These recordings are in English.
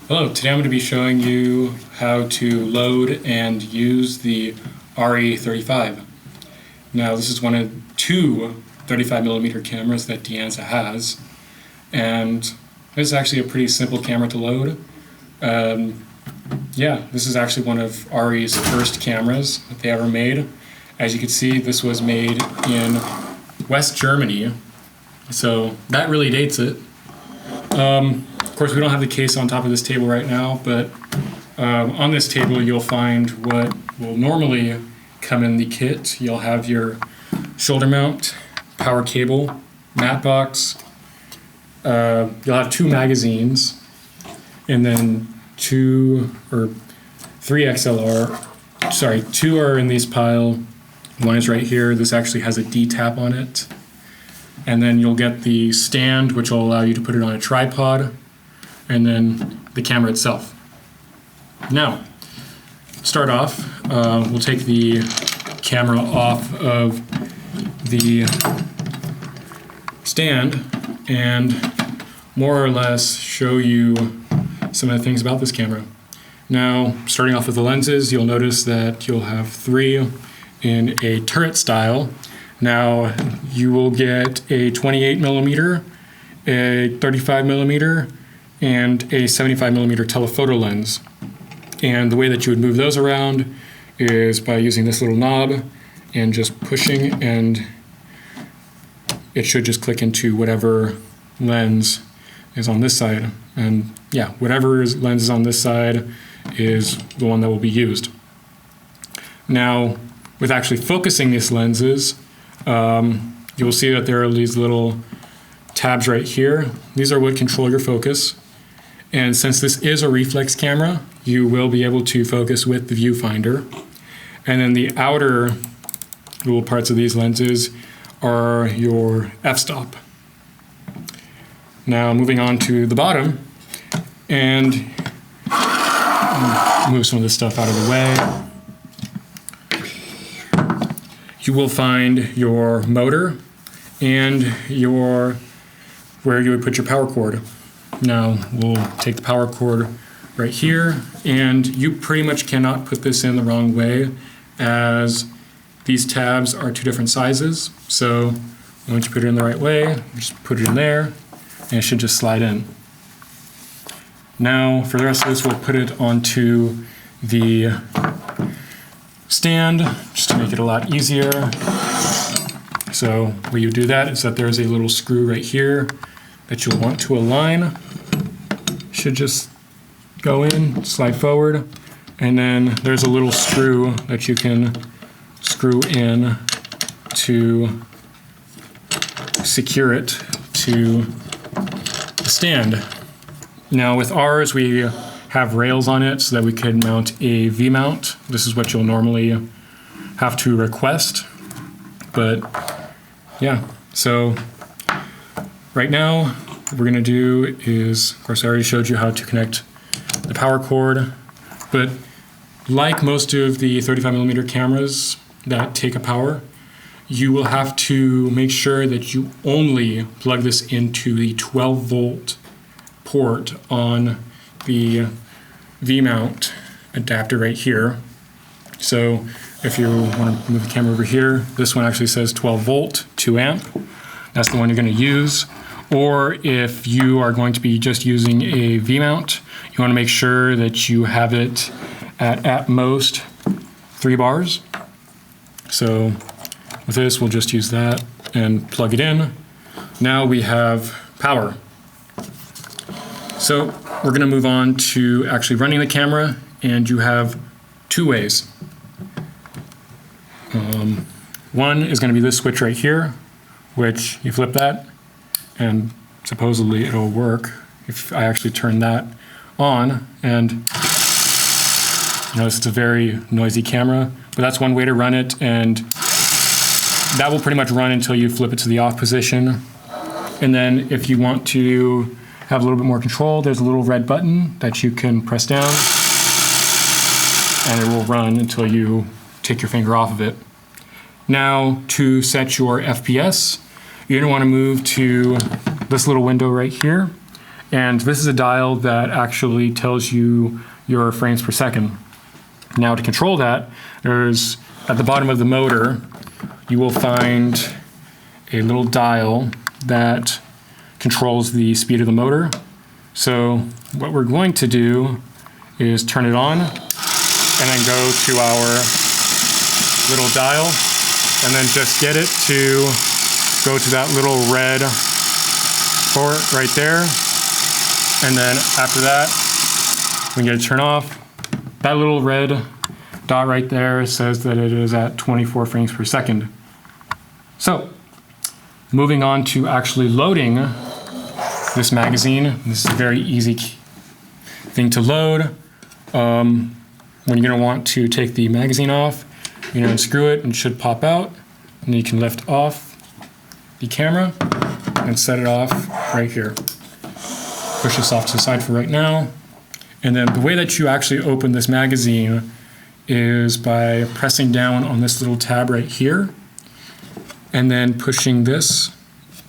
Hello, today I'm going to be showing you how to load and use the Arrii35. Now this is one of two 35mm cameras that Deanza has, and this is actually a pretty simple camera to load. This is actually one of Arrii's first cameras that they ever made. As you can see, this was made in West Germany, so that really dates it. Of course, we don't have the case on top of this table right now, but on this table you'll find what will normally come in the kit. You'll have your shoulder mount, power cable, mat box. You'll have two magazines, and then two are in these pile. One is right here. This actually has a D-tap on it. And then you'll get the stand, which will allow you to put it on a tripod, and then the camera itself. Now, start off, we'll take the camera off of the stand and more or less show you some of the things about this camera. Now, starting off with the lenses, you'll notice that you'll have three in a turret style. Now, you will get a 28mm, a 35mm, and a 75mm telephoto lens. And the way that you would move those around is by using this little knob and just pushing, and it should just click into whatever lens is on this side. And yeah, whatever lens is on this side is the one that will be used. Now, with actually focusing these lenses, you'll see that there are these little tabs right here. These are what control your focus. And since this is a reflex camera, you will be able to focus with the viewfinder. And then the outer little parts of these lenses are your f-stop. Now moving on to the bottom, and move some of this stuff out of the way. You will find your motor and where you would put your power cord. Now we'll take the power cord right here, and you pretty much cannot put this in the wrong way, as these tabs are two different sizes. So once you put it in the right way, just put it in there and it should just slide in. Now for the rest of this, we'll put it onto the stand just to make it a lot easier. So where you do that is that there's a little screw right here that you'll want to align. Should just go in, slide forward, and then there's a little screw that you can screw in to secure it to the stand. Now with ours, we have rails on it so that we can mount a V-mount. This is what you'll normally have to request, but yeah, so right now what we're going to do is, of course I already showed you how to connect the power cord, but like most of the 35mm cameras that take a power, you will have to make sure that you only plug this into the 12-volt port on the V-mount adapter right here. So if you want to move the camera over here, this one actually says 12-volt, 2 amp. That's the one you're going to use. Or if you are going to be just using a V-mount, you want to make sure that you have it at most 3 bars. So with this, we'll just use that and plug it in. Now we have power. So we're going to move on to actually running the camera, and you have two ways. One is going to be this switch right here, which you flip that, and supposedly it'll work if I actually turn that on. And you notice it's a very noisy camera, but that's one way to run it, and that will pretty much run until you flip it to the off position. And then if you want to have a little bit more control, there's a little red button that you can press down, and it will run until you take your finger off of it. Now to set your FPS, you're going to want to move to this little window right here, And this is a dial that actually tells you your frames per second. Now to control that, there's at the bottom of the motor, you will find a little dial that controls the speed of the motor. So what we're going to do is turn it on and then go to our little dial and then just get it to go to that little red port right there. And then after that, we can get it turned off. That little red dot right there says that it is at 24 frames per second. So, moving on to actually loading this magazine. This is a very easy thing to load. When you're going to want to take the magazine off, you're going to unscrew it and it should pop out. And then you can lift off the camera and set it off right here. Push this off to the side for right now. And then the way that you actually open this magazine is by pressing down on this little tab right here and then pushing this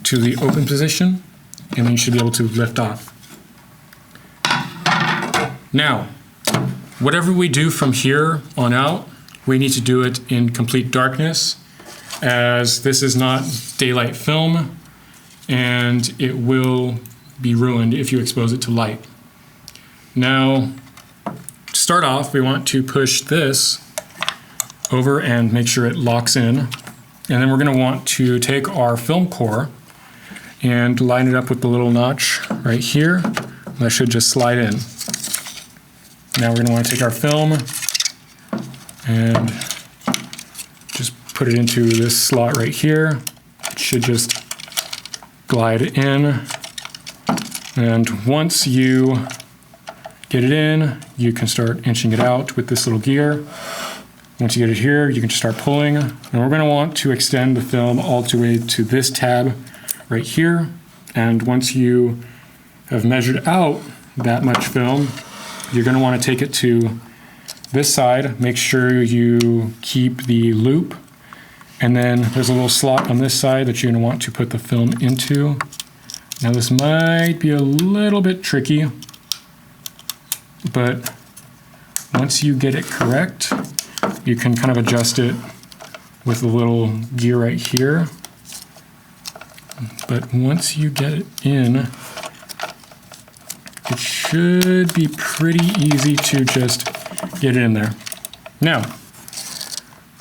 to the open position, and then you should be able to lift off. Now, whatever we do from here on out, we need to do it in complete darkness, as this is not daylight film and it will be ruined if you expose it to light. Now, to start off, we want to push this over and make sure it locks in. And then we're going to want to take our film core and line it up with the little notch right here. That should just slide in. Now we're going to want to take our film and just put it into this slot right here. It should just glide in. And once you get it in, you can start inching it out with this little gear. Once you get it here, you can just start pulling. And we're going to want to extend the film all the way to this tab right here. And once you have measured out that much film, you're going to want to take it to this side. Make sure you keep the loop. And then there's a little slot on this side that you're going to want to put the film into. Now this might be a little bit tricky, but once you get it correct, you can kind of adjust it with the little gear right here. But once you get it in, it should be pretty easy to just get it in there. Now,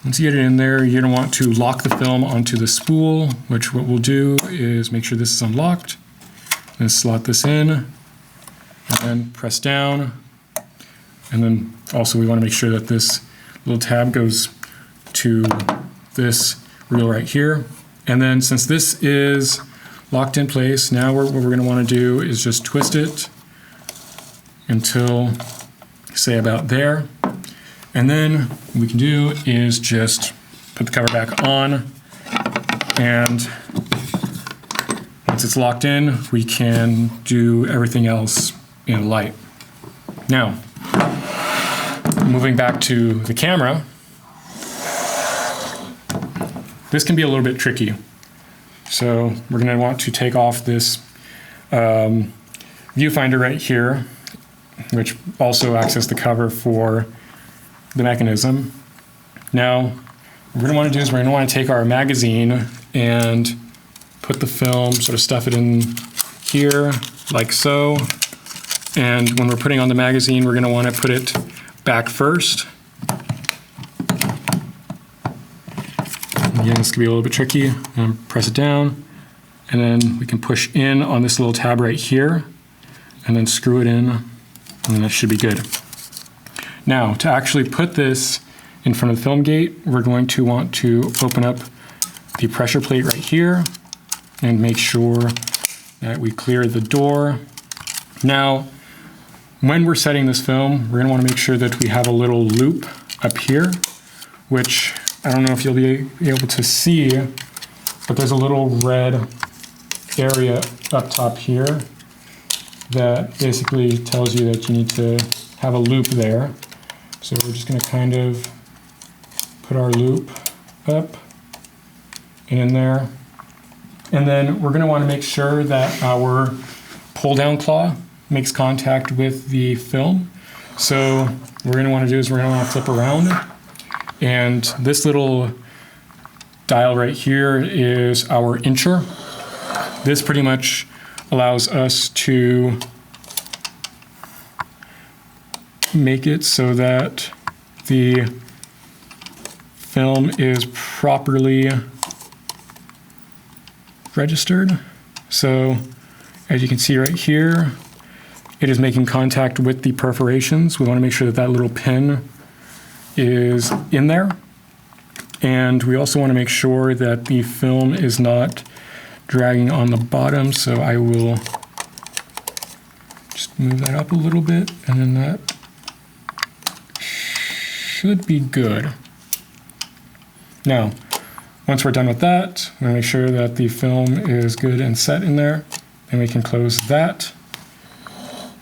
once you get it in there, you're going to want to lock the film onto the spool, which what we'll do is make sure this is unlocked, and slot this in, and then press down. And then also we want to make sure that this little tab goes to this reel right here. And then since this is locked in place, now what we're going to want to do is just twist it until, say, about there. And then what we can do is just put the cover back on, and once it's locked in, we can do everything else in light. Now, moving back to the camera, this can be a little bit tricky. So we're going to want to take off this viewfinder right here, which also acts as the cover for the mechanism. Now, what we're going to want to do is we're going to want to take our magazine and put the film, sort of stuff it in here, like so. And when we're putting on the magazine, we're going to want to put it back first. Again, this can be a little bit tricky. Press it down, and then we can push in on this little tab right here, and then screw it in, and then that should be good. Now, to actually put this in front of the film gate, we're going to want to open up the pressure plate right here and make sure that we clear the door. Now, when we're setting this film, we're going to want to make sure that we have a little loop up here, which I don't know if you'll be able to see, but there's a little red area up top here that basically tells you that you need to have a loop there. So we're just going to kind of put our loop up and in there. And then we're going to want to make sure that our pull down claw makes contact with the film. So what we're going to want to do is we're going to want to flip around, and this little dial right here is our incher. This pretty much allows us to make it so that the film is properly registered. So as you can see right here, it is making contact with the perforations. We want to make sure that that little pin is in there. And we also want to make sure that the film is not dragging on the bottom. So I will just move that up a little bit, and then that should be good. Now, once we're done with that, we're going to make sure that the film is good and set in there. Then we can close that.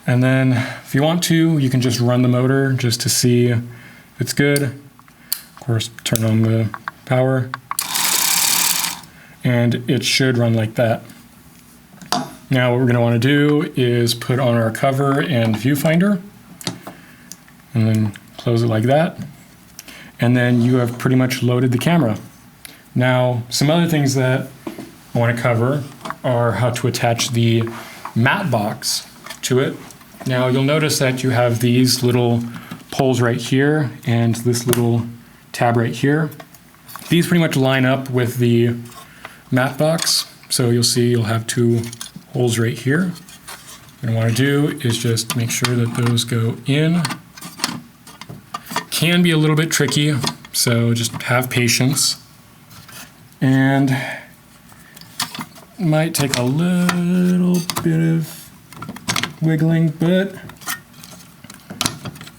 And then if you want to, you can just run the motor just to see if it's good. Of course, turn on the power. And it should run like that. Now what we're going to want to do is put on our cover and viewfinder. And then close it like that. And then you have pretty much loaded the camera. Now, some other things that I want to cover are how to attach the matte box to it. Now, you'll notice that you have these little poles right here and this little tab right here. These pretty much line up with the matte box. So you'll see you'll have two holes right here. What I want to do is just make sure that those go in. Can be a little bit tricky, so just have patience. And might take a little bit of wiggling, but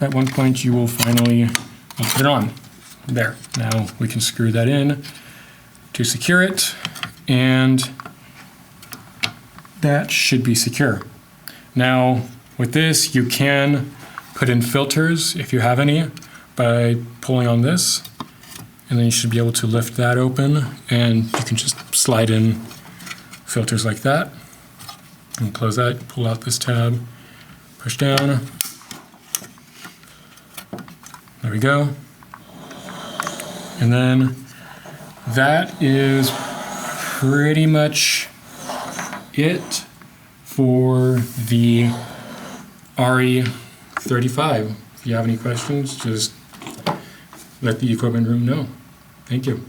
at one point you will finally put it on. There. Now we can screw that in to secure it, and that should be secure. Now with this, you can put in filters if you have any by pulling on this, and then you should be able to lift that open, and you can just slide in filters like that. And close that, pull out this tab, push down. There we go. And then that is pretty much it for the Arrii35. If you have any questions, just let the equipment room know. Thank you.